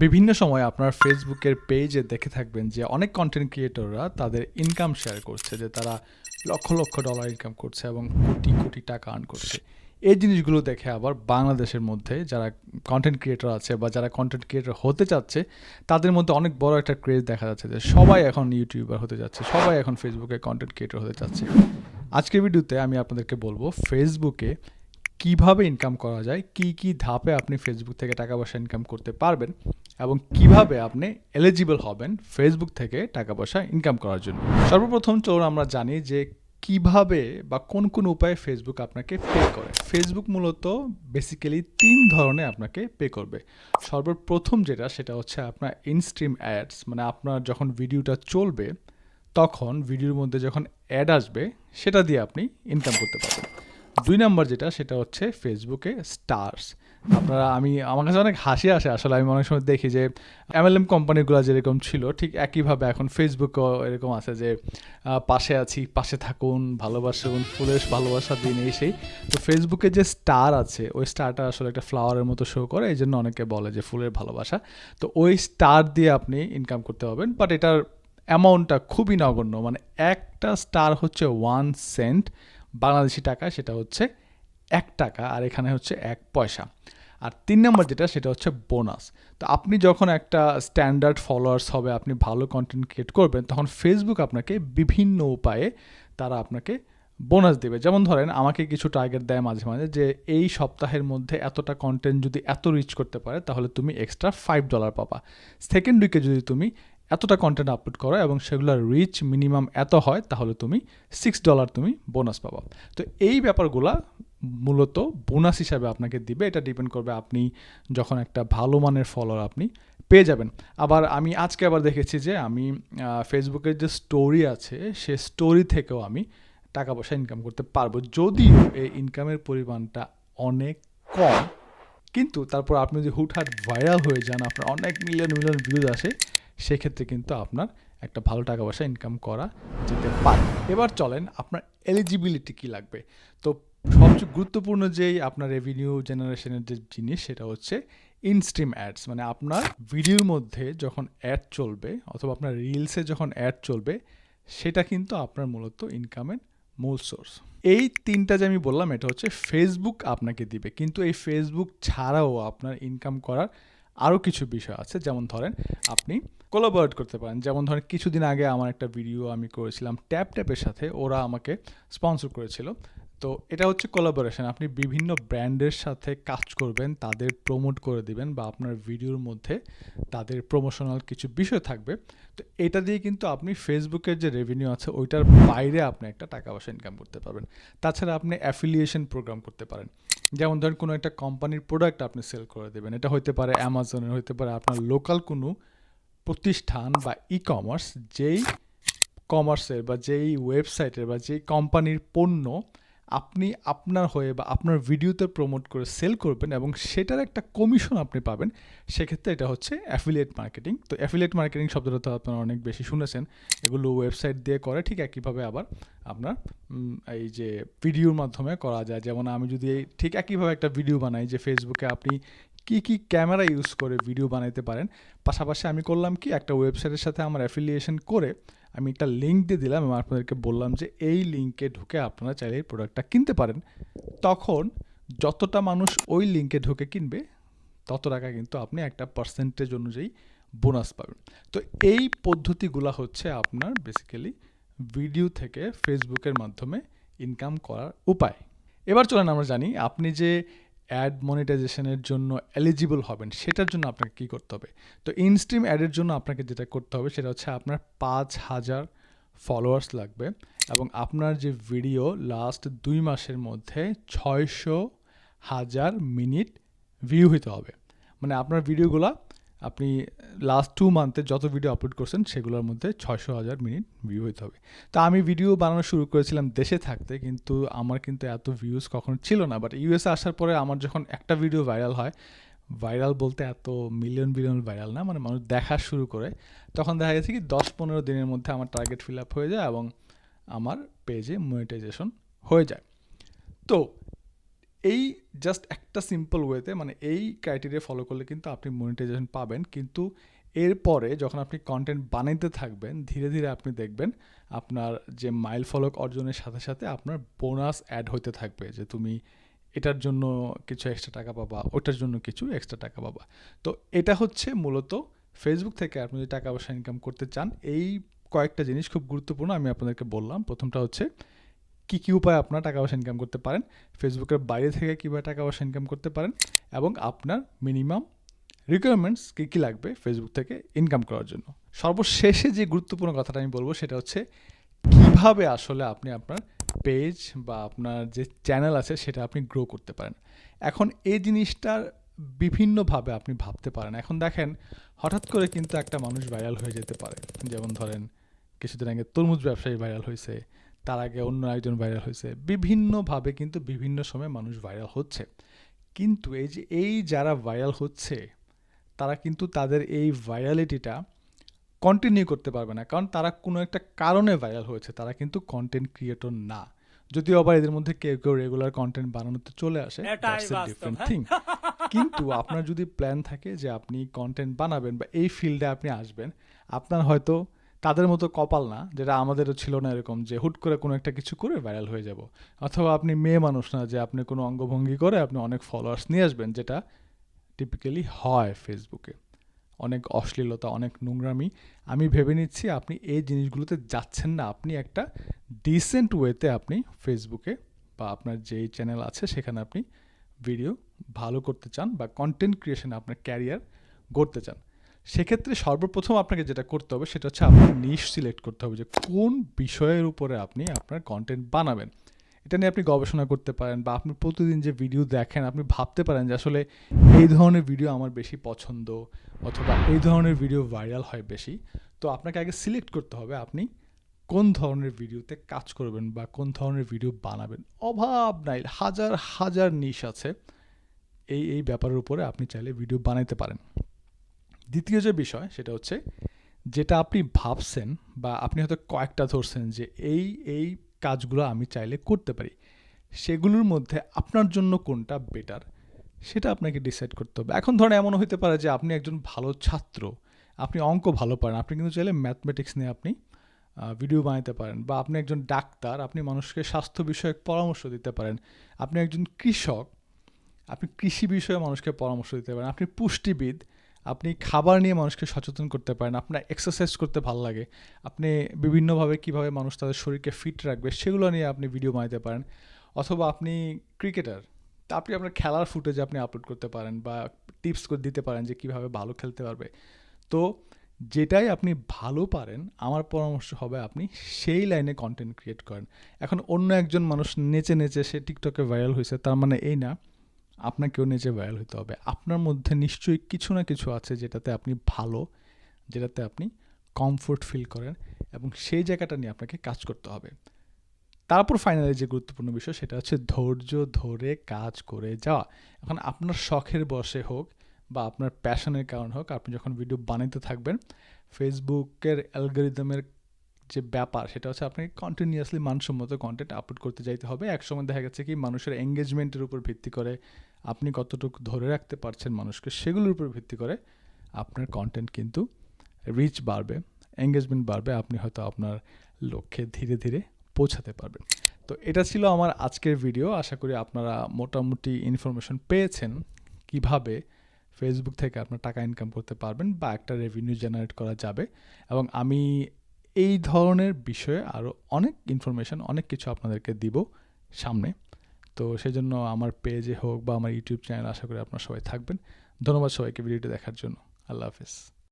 বিভিন্ন সময় আপনার ফেসবুকের পেজে দেখে থাকবেন যে অনেক কন্টেন্ট ক্রিয়েটররা তাদের ইনকাম শেয়ার করছে, যে তারা লক্ষ লক্ষ ডলার ইনকাম করছে এবং কোটি কোটি টাকা আর্ন করছে। এই জিনিসগুলো দেখে আবার বাংলাদেশের মধ্যে যারা কন্টেন্ট ক্রিয়েটর আছে বা যারা কন্টেন্ট ক্রিয়েটর হতে চাচ্ছে তাদের মধ্যে অনেক বড় একটা ক্রেজ দেখা যাচ্ছে যে সবাই এখন ইউটিউবার হতে যাচ্ছে, সবাই এখন ফেসবুকে কন্টেন্ট ক্রিয়েটর হতে চাচ্ছে। আজকের ভিডিওতে আমি আপনাদেরকে বলবো ফেসবুকে কিভাবে ইনকাম করা যায়, কি কি ধাপে আপনি ফেসবুক থেকে টাকা পয়সা ইনকাম করতে পারবেন এবং কিভাবে আপনি এলিজিবল হবেন ফেসবুক থেকে টাকা পয়সা ইনকাম করার জন্য। সর্বপ্রথম চলুন আমরা জানি যে কিভাবে বা কোন কোন উপায়ে ফেসবুক আপনাকে পে করে। ফেসবুক মূলত বেসিক্যালি 3 ধরনের আপনাকে পে করবে। সর্বপ্রথম যেটা সেটা হচ্ছে আপনার ইনস্ট্রিম অ্যাডস, মানে আপনার যখন ভিডিওটা চলবে তখন ভিডিওর মধ্যে যখন অ্যাড আসবে সেটা দিয়ে আপনি ইনকাম করতে পারবেন। 2 নাম্বার যেটা সেটা হচ্ছে ফেসবুকে স্টার্স। আমার কাছে অনেক হাসি আসে আসলে, আমি অনেক সময় দেখি যে MLM কোম্পানিগুলো যেরকম ছিল ঠিক একইভাবে এখন ফেসবুকও এরকম আছে যে পাশে আছি, পাশে থাকুন, ভালোবাসুন, ফুলের ভালোবাসা দিন, এই সেই। তো ফেসবুকে যে স্টার আছে ওই স্টারটা আসলে একটা ফ্লাওয়ারের মতো শো করে, এই জন্য অনেকে বলে যে ফুলের ভালোবাসা। তো ওই স্টার দিয়ে আপনি ইনকাম করতে পারবেন, বাট এটার অ্যামাউন্টটা খুবই নগণ্য, মানে একটা স্টার হচ্ছে 1 সেন্ট বাংলাদেশি টাকায়, সেটা হচ্ছে 1 টাকা, আর এখানে হচ্ছে 1 পয়সা। আর 3 নম্বর যেটা সেটা হচ্ছে বোনাস। তো আপনি যখন একটা স্ট্যান্ডার্ড ফলোয়ার্স হবে, আপনি ভালো কন্টেন্ট ক্রিয়েট করবেন, তখন ফেসবুক আপনাকে বিভিন্ন উপায়ে তারা আপনাকে বোনাস দেবে। যেমন ধরেন আমাকে কিছু টার্গেট দেয় মাঝে মাঝে যে এই সপ্তাহের মধ্যে এতটা কন্টেন্ট যদি এত রিচ করতে পারে তাহলে তুমি এক্সট্রা $5 পাবা। সেকেন্ড উইকে যদি তুমি এতটা কন্টেন্ট আপলোড করো এবং সেগুলোর রিচ মিনিমাম এত হয় তাহলে তুমি $6 তুমি বোনাস পাবা। তো এই ব্যাপারগুলা মূলত বোনাস হিসাবে আপনাকে দিবে। এটা ডিপেন্ড করবে আপনি যখন একটা ভালো মানের ফলোয়ার আপনি পেয়ে যাবেন। আবার আমি আজকে আবার দেখেছি যে আমি ফেসবুকের যে স্টোরি আছে সে স্টোরি থেকেও আমি টাকা পয়সা ইনকাম করতে পারবো, যদিও এই ইনকামের পরিমাণটা অনেক কম। কিন্তু তারপর আপনি যদি হুটহাট ভাইরাল হয়ে যান, আপনার অনেক মিলিয়ন মিলিয়ন ভিউজ আসে, সেক্ষেত্রে কিন্তু আপনার একটা ভালো টাকা পয়সা ইনকাম করা যেতে পারে। এবার চলেন আপনার এলিজিবিলিটি কী লাগবে। তো সবচেয়ে গুরুত্বপূর্ণ যেই আপনার রেভিনিউ জেনারেশনের যে জিনিস সেটা হচ্ছে ইনস্ট্রিম অ্যাডস, মানে আপনার ভিডিওর মধ্যে যখন অ্যাড চলবে অথবা আপনার রিলসে যখন অ্যাড চলবে সেটা কিন্তু আপনার মূলত ইনকামের মূল সোর্স। এই 3টা যে আমি বললাম এটা হচ্ছে ফেসবুক আপনাকে দিবে, কিন্তু এই ফেসবুক ছাড়াও আপনার ইনকাম করার আরও কিছু বিষয় আছে। যেমন ধরেন আপনি কোলাবোরেট করতে পারেন। যেমন ধরেন কিছুদিন আগে আমার একটা ভিডিও আমি করেছিলাম ট্যাপের সাথে, ওরা আমাকে স্পন্সর করেছিল। তো এটা হচ্ছে কোলাবোরেশন। আপনি বিভিন্ন ব্র্যান্ডের সাথে কাজ করবেন, তাদের প্রমোট করে দিবেন বা আপনার ভিডিওর মধ্যে তাদের প্রমোশনাল কিছু বিষয় থাকবে। তো এটা দিয়ে কিন্তু আপনি ফেসবুকের যে রেভিনিউ আছে ওইটার বাইরে আপনি একটা টাকা পয়সা ইনকাম করতে পারবেন। তাছাড়া আপনি অ্যাফিলিয়েশন প্রোগ্রাম করতে পারেন। যেমন ধরেন কোনো একটা কোম্পানির প্রোডাক্ট আপনি সেল করে দেবেন, এটা হতে পারে অ্যামাজনের, হতে পারে আপনার লোকাল কোনো প্রতিষ্ঠান বা কমার্স, যেই কমার্সের বা যেই ওয়েবসাইটের বা যেই কোম্পানির পণ্য আপনি আপনার হয়ে বা আপনার ভিডিওতে প্রমোট করে সেল করবেন এবং সেটার একটা কমিশন আপনি পাবেন, সেক্ষেত্রে এটা হচ্ছে অ্যাফিলিয়েট মার্কেটিং। তো অ্যাফিলিয়েট মার্কেটিং শব্দটা তো আপনারা অনেক বেশি শুনেছেন, এগুলো ওয়েবসাইট দিয়ে করে, ঠিক একইভাবে আবার আপনার এই যে ভিডিওর মাধ্যমে করা যায়। যেমন আমি যদি ঠিক একইভাবে একটা ভিডিও বানাই যে ফেসবুকে আপনি কি কি ক্যামেরা ইউজ করে ভিডিও বানাইতে পারেন, পাশাপাশি আমি করলাম কি একটা ওয়েবসাইটের সাথে আমার অ্যাফিলিয়েশন করে আমি একটা লিঙ্ক দিয়ে দিলাম এবং আপনাদেরকে বললাম যে এই লিঙ্কে ঢুকে আপনারা চাইলে এই প্রোডাক্টটা কিনতে পারেন। তখন যতটা মানুষ ওই লিঙ্কে ঢুকে কিনবে তত টাকা কিন্তু আপনি একটা পার্সেন্টেজ অনুযায়ী বোনাস পাবেন। তো এই পদ্ধতিগুলো হচ্ছে আপনার বেসিক্যালি ভিডিও থেকে ফেসবুকের মাধ্যমে ইনকাম করার উপায়। এবার চলেন আমরা জানি আপনি যে অ্যাড মনিটাইজেশনের জন্য এলিজিবল হবেন সেটার জন্য আপনাকে কী করতে হবে। তো ইনস্ট্রিম অ্যাডের জন্য আপনাকে যেটা করতে হবে সেটা হচ্ছে আপনার 5,000 ফলোয়ার্স লাগবে এবং আপনার যে ভিডিও লাস্ট 2 মাসের মধ্যে 600,000 মিনিট ভিউ হতে হবে। মানে আপনার ভিডিওগুলো আপনি লাস্ট 2 মান্থে যত ভিডিও আপলোড করছেন সেগুলোর মধ্যে 600,000 মিনিট ভিউ হতে হবে। তো আমি ভিডিও বানানো শুরু করেছিলাম দেশে থাকতে, কিন্তু আমার কিন্তু এত ভিউজ কখনো ছিল না। বাট ইউএসএ আসার পরে আমার যখন একটা ভিডিও ভাইরাল হয়, ভাইরাল বলতে এত মিলিয়ন বিলিয়ন ভাইরাল না, মানে মানুষ দেখা শুরু করে, তখন দেখা গেছে কি 10-15 দিনের মধ্যে আমার টার্গেট ফিল আপ হয়ে যায় এবং আমার পেজে মনিটাইজেশন হয়ে যায়। তো এই জাস্ট একটা সিম্পল ওয়েতে মানে এই ক্রাইটেরিয়া ফলো করলে কিন্তু আপনি মনিটাইজেশন পাবেন, কিন্তু এরপরে যখন আপনি কন্টেন্ট বানাইতে থাকবেন ধীরে ধীরে আপনি দেখবেন আপনার যে মাইল ফলক অর্জনের সাথে সাথে আপনার বোনাস অ্যাড হতে থাকবে, যে তুমি এটার জন্য কিছু এক্সট্রা টাকা পাবা, ওটার জন্য কিছু এক্সট্রা টাকা পাবা। তো এটা হচ্ছে মূলত ফেসবুক থেকে আপনি যদি টাকা পয়সা ইনকাম করতে চান, এই কয়েকটা জিনিস খুব গুরুত্বপূর্ণ আমি আপনাদেরকে বললাম। প্রথমটা হচ্ছে কী কী উপায়ে আপনার টাকা পয়সা ইনকাম করতে পারেন, ফেসবুকের বাইরে থেকে কীভাবে টাকা পয়সা ইনকাম করতে পারেন, এবং আপনার মিনিমাম রিকোয়ারমেন্টস কী কী লাগবে ফেসবুক থেকে ইনকাম করার জন্য। সর্বশেষে যে গুরুত্বপূর্ণ কথাটা আমি বলবো সেটা হচ্ছে কীভাবে আসলে আপনি আপনার পেজ বা আপনার যে চ্যানেল আছে সেটা আপনি গ্রো করতে পারেন। এখন এই জিনিসটার বিভিন্নভাবে আপনি ভাবতে পারেন। এখন দেখেন হঠাৎ করে কিন্তু একটা মানুষ ভাইরাল হয়ে যেতে পারে, যেমন ধরেন কিছুদিন আগে তরমুজ ব্যবসায়ী ভাইরাল হয়েছে, তার আগে অন্য একজন ভাইরাল হয়েছে। বিভিন্নভাবে কিন্তু বিভিন্ন সময় মানুষ ভাইরাল হচ্ছে, কিন্তু এই যারা ভাইরাল হচ্ছে তারা কিন্তু তাদের এই ভাইরালিটিটা কন্টিনিউ করতে পারবে না, কারণ তারা কোনো একটা কারণে ভাইরাল হয়েছে, তারা কিন্তু কন্টেন্ট ক্রিয়েটর না। যদিও আবার এদের মধ্যে কেউ কেউ রেগুলার কন্টেন্ট বানানোতে চলে আসে, দ্যাটস এ ডিফারেন্ট থিং। কিন্তু আপনার যদি প্ল্যান থাকে যে আপনি কন্টেন্ট বানাবেন বা এই ফিল্ডে আপনি আসবেন, আপনার হয়তো তাদের মতো কপাল না, যেটা আমাদেরও ছিল না এরকম যে হুট করে কোনো একটা কিছু করে ভাইরাল হয়ে যাব, অথবা আপনি মেয়ে মানুষ না যে আপনি কোনো অঙ্গভঙ্গি করে আপনি অনেক ফলোয়ার্স নিয়ে আসবেন, যেটা টিপিক্যালি হয় ফেসবুকে। অনেক অশ্লীলতা, অনেক নোংরামি। আমি ভেবে নিচ্ছি আপনি এই জিনিসগুলোতে যাচ্ছেন না, আপনি একটা ডিসেন্ট ওয়েতে আপনি ফেসবুকে বা আপনার যেই চ্যানেল আছে সেখানে আপনি ভিডিও ভালো করতে চান বা কন্টেন্ট ক্রিয়েশনে আপনার ক্যারিয়ার গড়তে চান। সেক্ষেত্রে সর্বপ্রথম আপনাকে যেটা করতে হবে সেটা হচ্ছে আপনার নিশ সিলেক্ট করতে হবে, যে কোন বিষয়ের উপরে আপনি আপনার কন্টেন্ট বানাবেন। এটা নিয়ে আপনি গবেষণা করতে পারেন, বা আপনি প্রতিদিন যে ভিডিও দেখেন আপনি ভাবতে পারেন যে আসলে এই ধরনের ভিডিও আমার বেশি পছন্দ, অথবা এই ধরনের ভিডিও ভাইরাল হয় বেশি। তো আপনাকে আগে সিলেক্ট করতে হবে আপনি কোন ধরনের ভিডিওতে কাজ করবেন বা কোন ধরনের ভিডিও বানাবেন। অভাব নাই, হাজার হাজার নিশ আছে, এই ব্যাপারের উপরে আপনি চাইলে ভিডিও বানাইতে পারেন। দ্বিতীয় যে বিষয় সেটা হচ্ছে যেটা আপনি ভাবছেন বা আপনি হয়তো কয়েকটা ধরছেন যে এই কাজগুলো আমি চাইলে করতে পারি, সেগুলোর মধ্যে আপনার জন্য কোনটা বেটার সেটা আপনাকে ডিসাইড করতে হবে। এখন ধরেন এমনও হতে পারে যে আপনি একজন ভালো ছাত্র, আপনি অঙ্ক ভালো পারেন, আপনি কিন্তু চাইলে ম্যাথমেটিক্স নিয়ে আপনি ভিডিও বানাতে পারেন। বা আপনি একজন ডাক্তার, আপনি মানুষকে স্বাস্থ্য বিষয়ক পরামর্শ দিতে পারেন। আপনি একজন কৃষক, আপনি কৃষি বিষয়ে মানুষকে পরামর্শ দিতে পারেন। আপনি পুষ্টিবিদ, আপনি খাবার নিয়ে মানুষকে সচেতন করতে পারেন। আপনার এক্সারসাইজ করতে ভালো লাগে, আপনি বিভিন্নভাবে কীভাবে মানুষ তাদের শরীরকে ফিট রাখবে সেগুলো নিয়ে আপনি ভিডিও বানাতে পারেন। অথবা আপনি ক্রিকেটার, তা আপনি আপনার খেলার ফুটেজ আপনি আপলোড করতে পারেন বা টিপস দিতে পারেন যে কীভাবে ভালো খেলতে পারবে। তো যেটাই আপনি ভালো পারেন আমার পরামর্শ হবে আপনি সেই লাইনে কন্টেন্ট ক্রিয়েট করেন। এখন অন্য একজন মানুষ নেচে নেচে সে টিকটকে ভাইরাল হয়েছে তার মানে এই না আপনাকেও নেচে ভাইরাল হতে হবে। আপনার মধ্যে নিশ্চয়ই কিছু না কিছু আছে যেটাতে আপনি ভালো, যেটাতে আপনি কমফোর্ট ফিল করেন, এবং সেই জায়গাটা নিয়ে আপনাকে কাজ করতে হবে। তারপর ফাইনালি যে গুরুত্বপূর্ণ বিষয় সেটা হচ্ছে ধৈর্য ধরে কাজ করে যাওয়া। এখন আপনার শখের বশে হোক বা আপনার প্যাশনের কারণ হোক, আপনি যখন ভিডিও বানাইতে থাকবেন, ফেসবুকের অ্যালগরিদমের যে ব্যাপার সেটা হচ্ছে আপনাকে কন্টিনিউয়াসলি মানসম্মত কন্টেন্ট আপলোড করতে যাইতে হবে। একসময় দেখা গেছে কি মানুষের এঙ্গেজমেন্টের উপর ভিত্তি করে, আপনি কতটুকু ধরে রাখতে পারছেন মানুষকে সেগুলোর উপর ভিত্তি করে আপনার কন্টেন্ট কিন্তু রিচ বাড়বে, এঙ্গেজমেন্ট বাড়বে, আপনি হয়তো আপনার লক্ষ্যে ধীরে ধীরে পৌঁছাতে পারবেন। তো এটা ছিল আমার আজকের ভিডিও। আশা করি আপনারা মোটামুটি ইনফরমেশন পেয়েছেন কিভাবে ফেসবুক থেকে আপনার টাকা ইনকাম করতে পারবেন বা একটা রেভিনিউ জেনারেট করা যাবে। এবং আমি এই ধরনের বিষয়ে আরও অনেক ইনফরমেশন, অনেক কিছু আপনাদেরকে দিব সামনে। তো সেজন্য আমার পেজে হোক বা আমার ইউটিউব চ্যানেল আশা করি আপনারা সবাই থাকবেন। ধন্যবাদ সবাইকে ভিডিওটি দেখার জন্য। আল্লাহ হাফেজ।